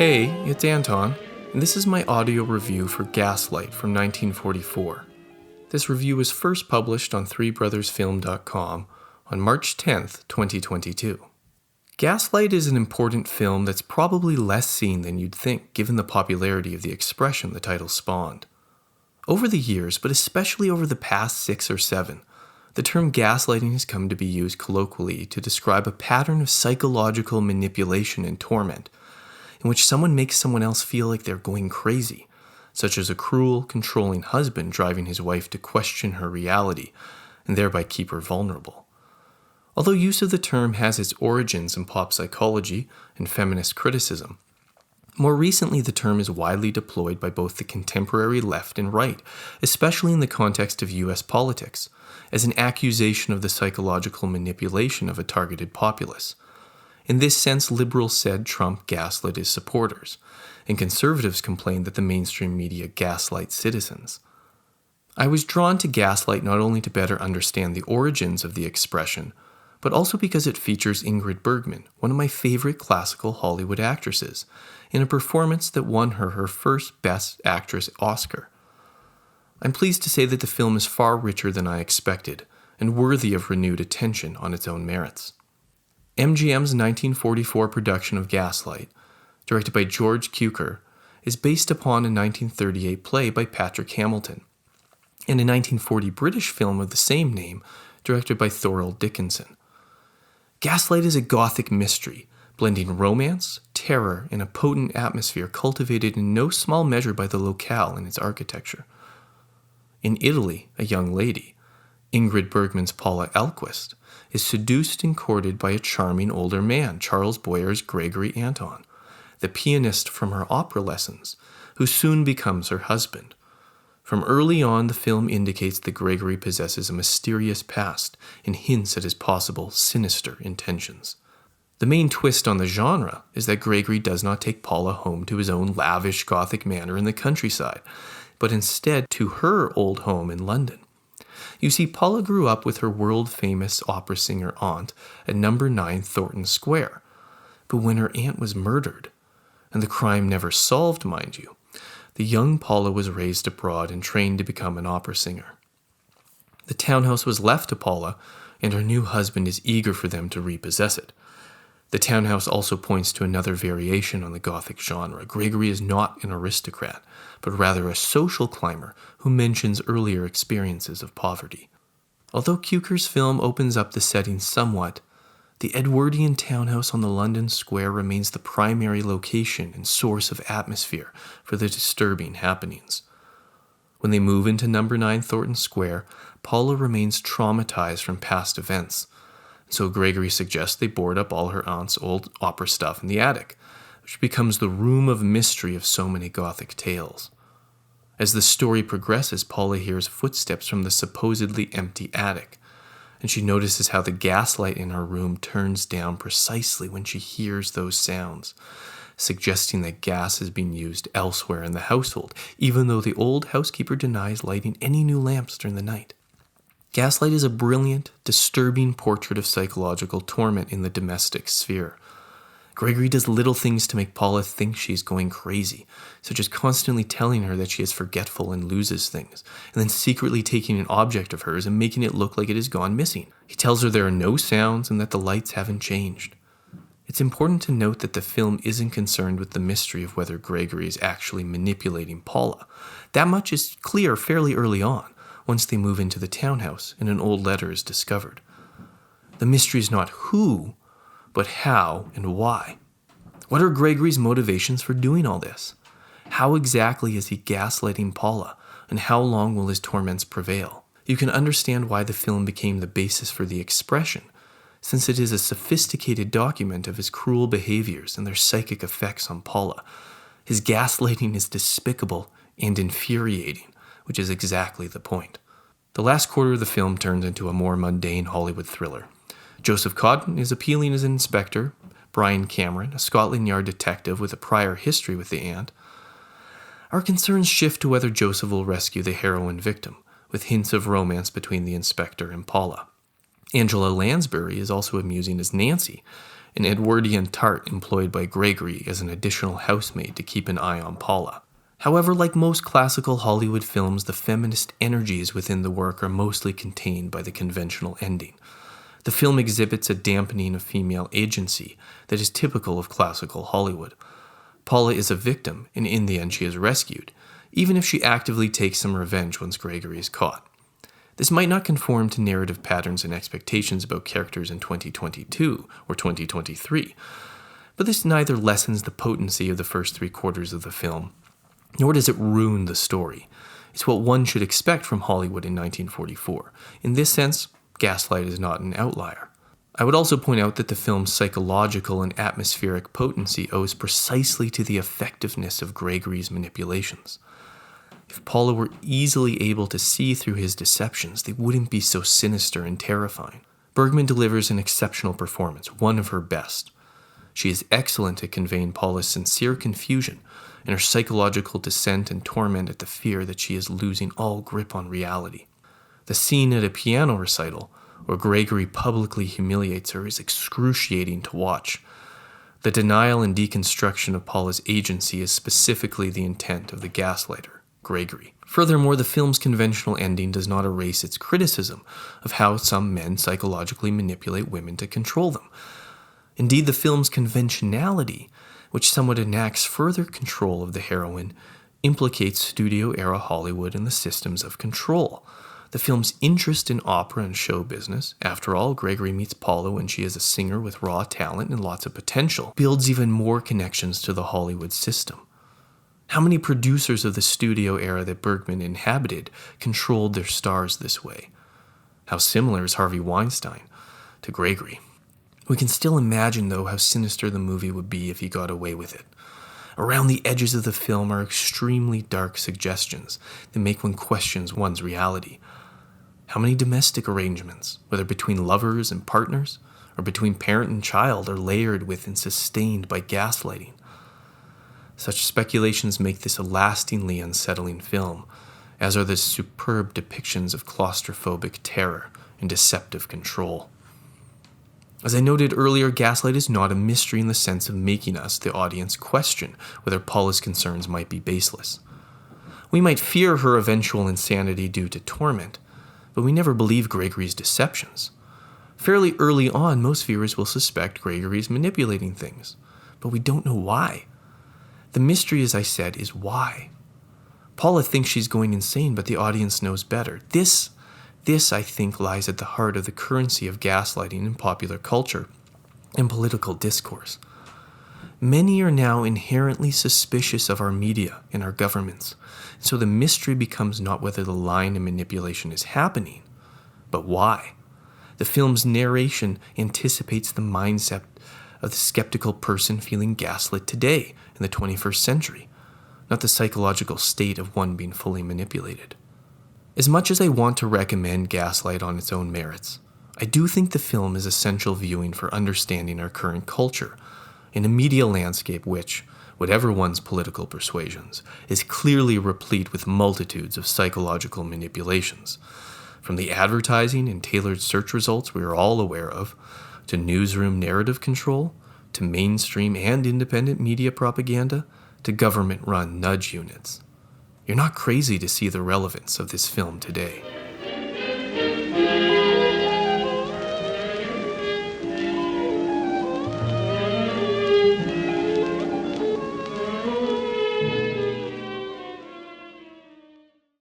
Hey, it's Anton, and this is my audio review for Gaslight from 1944. This review was first published on threebrothersfilm.com on March 10th, 2022. Gaslight is an important film that's probably less seen than you'd think given the popularity of the expression the title spawned. Over the years, but especially over the past 6 or 7, the term gaslighting has come to be used colloquially to describe a pattern of psychological manipulation and torment in which someone makes someone else feel like they're going crazy, such as a cruel, controlling husband driving his wife to question her reality and thereby keep her vulnerable. Although use of the term has its origins in pop psychology and feminist criticism, more recently the term is widely deployed by both the contemporary left and right, especially in the context of US politics, as an accusation of the psychological manipulation of a targeted populace. In this sense, liberals said Trump gaslit his supporters, and conservatives complained that the mainstream media gaslight citizens. I was drawn to Gaslight not only to better understand the origins of the expression, but also because it features Ingrid Bergman, one of my favorite classical Hollywood actresses, in a performance that won her first Best Actress Oscar. I'm pleased to say that the film is far richer than I expected, and worthy of renewed attention on its own merits. MGM's 1944 production of Gaslight, directed by George Cukor, is based upon a 1938 play by Patrick Hamilton, and a 1940 British film of the same name, directed by Thorold Dickinson. Gaslight is a gothic mystery, blending romance, terror, and a potent atmosphere cultivated in no small measure by the locale and its architecture. In Italy, a young lady, Ingrid Bergman's Paula Elquist, is seduced and courted by a charming older man, Charles Boyer's Gregory Anton, the pianist from her opera lessons, who soon becomes her husband. From early on, the film indicates that Gregory possesses a mysterious past and hints at his possible sinister intentions. The main twist on the genre is that Gregory does not take Paula home to his own lavish Gothic manor in the countryside, but instead to her old home in London. You see, Paula grew up with her world-famous opera singer aunt at No. 9 Thornton Square. But when her aunt was murdered, and the crime never solved, mind you, the young Paula was raised abroad and trained to become an opera singer. The townhouse was left to Paula, and her new husband is eager for them to repossess it. The townhouse also points to another variation on the Gothic genre. Gregory is not an aristocrat, but rather a social climber who mentions earlier experiences of poverty. Although Cukor's film opens up the setting somewhat, the Edwardian townhouse on the London Square remains the primary location and source of atmosphere for the disturbing happenings. When they move into No. 9 Thornton Square, Paula remains traumatized from past events. So Gregory suggests they board up all her aunt's old opera stuff in the attic, which becomes the room of mystery of so many Gothic tales. As the story progresses, Paula hears footsteps from the supposedly empty attic, and she notices how the gaslight in her room turns down precisely when she hears those sounds, suggesting that gas is being used elsewhere in the household, even though the old housekeeper denies lighting any new lamps during the night. Gaslight is a brilliant, disturbing portrait of psychological torment in the domestic sphere. Gregory does little things to make Paula think she's going crazy, such as constantly telling her that she is forgetful and loses things, and then secretly taking an object of hers and making it look like it has gone missing. He tells her there are no sounds and that the lights haven't changed. It's important to note that the film isn't concerned with the mystery of whether Gregory is actually manipulating Paula. That much is clear fairly early on, once they move into the townhouse and an old letter is discovered. The mystery is not who, but how and why. What are Gregory's motivations for doing all this? How exactly is he gaslighting Paula, and how long will his torments prevail? You can understand why the film became the basis for the expression, since it is a sophisticated document of his cruel behaviors and their psychic effects on Paula. His gaslighting is despicable and infuriating, which is exactly the point. The last quarter of the film turns into a more mundane Hollywood thriller. Joseph Cotton is appealing as an inspector, Brian Cameron, a Scotland Yard detective with a prior history with the aunt. Our concerns shift to whether Joseph will rescue the heroine victim, with hints of romance between the inspector and Paula. Angela Lansbury is also amusing as Nancy, an Edwardian tart employed by Gregory as an additional housemaid to keep an eye on Paula. However, like most classical Hollywood films, the feminist energies within the work are mostly contained by the conventional ending. The film exhibits a dampening of female agency that is typical of classical Hollywood. Paula is a victim, and in the end she is rescued, even if she actively takes some revenge once Gregory is caught. This might not conform to narrative patterns and expectations about characters in 2022 or 2023, but this neither lessens the potency of the first 3/4 of the film, nor does it ruin the story. It's what one should expect from Hollywood in 1944. In this sense, Gaslight is not an outlier. I would also point out that the film's psychological and atmospheric potency owes precisely to the effectiveness of Gregory's manipulations. If Paula were easily able to see through his deceptions, they wouldn't be so sinister and terrifying. Bergman delivers an exceptional performance, one of her best. She is excellent at conveying Paula's sincere confusion and her psychological descent and torment at the fear that she is losing all grip on reality. The scene at a piano recital, where Gregory publicly humiliates her, is excruciating to watch. The denial and deconstruction of Paula's agency is specifically the intent of the gaslighter, Gregory. Furthermore, the film's conventional ending does not erase its criticism of how some men psychologically manipulate women to control them. Indeed, the film's conventionality, which somewhat enacts further control of the heroine, implicates studio-era Hollywood and the systems of control. The film's interest in opera and show business, after all, Gregory meets Paula when she is a singer with raw talent and lots of potential, builds even more connections to the Hollywood system. How many producers of the studio era that Bergman inhabited controlled their stars this way? How similar is Harvey Weinstein to Gregory? We can still imagine, though, how sinister the movie would be if he got away with it. Around the edges of the film are extremely dark suggestions that make one question one's reality. How many domestic arrangements, whether between lovers and partners, or between parent and child, are layered with and sustained by gaslighting? Such speculations make this a lastingly unsettling film, as are the superb depictions of claustrophobic terror and deceptive control. As I noted earlier, Gaslight is not a mystery in the sense of making us, the audience, question whether Paula's concerns might be baseless. We might fear her eventual insanity due to torment, but we never believe Gregory's deceptions. Fairly early on, most viewers will suspect Gregory's manipulating things, but we don't know why. The mystery, as I said, is why. Paula thinks she's going insane, but the audience knows better. This, I think, lies at the heart of the currency of gaslighting in popular culture and political discourse. Many are now inherently suspicious of our media and our governments, so the mystery becomes not whether the lying and manipulation is happening, but why. The film's narration anticipates the mindset of the skeptical person feeling gaslit today in the 21st century, not the psychological state of one being fully manipulated. As much as I want to recommend Gaslight on its own merits, I do think the film is essential viewing for understanding our current culture, in a media landscape which, whatever one's political persuasions, is clearly replete with multitudes of psychological manipulations, from the advertising and tailored search results we are all aware of, to newsroom narrative control, to mainstream and independent media propaganda, to government-run nudge units. You're not crazy to see the relevance of this film today.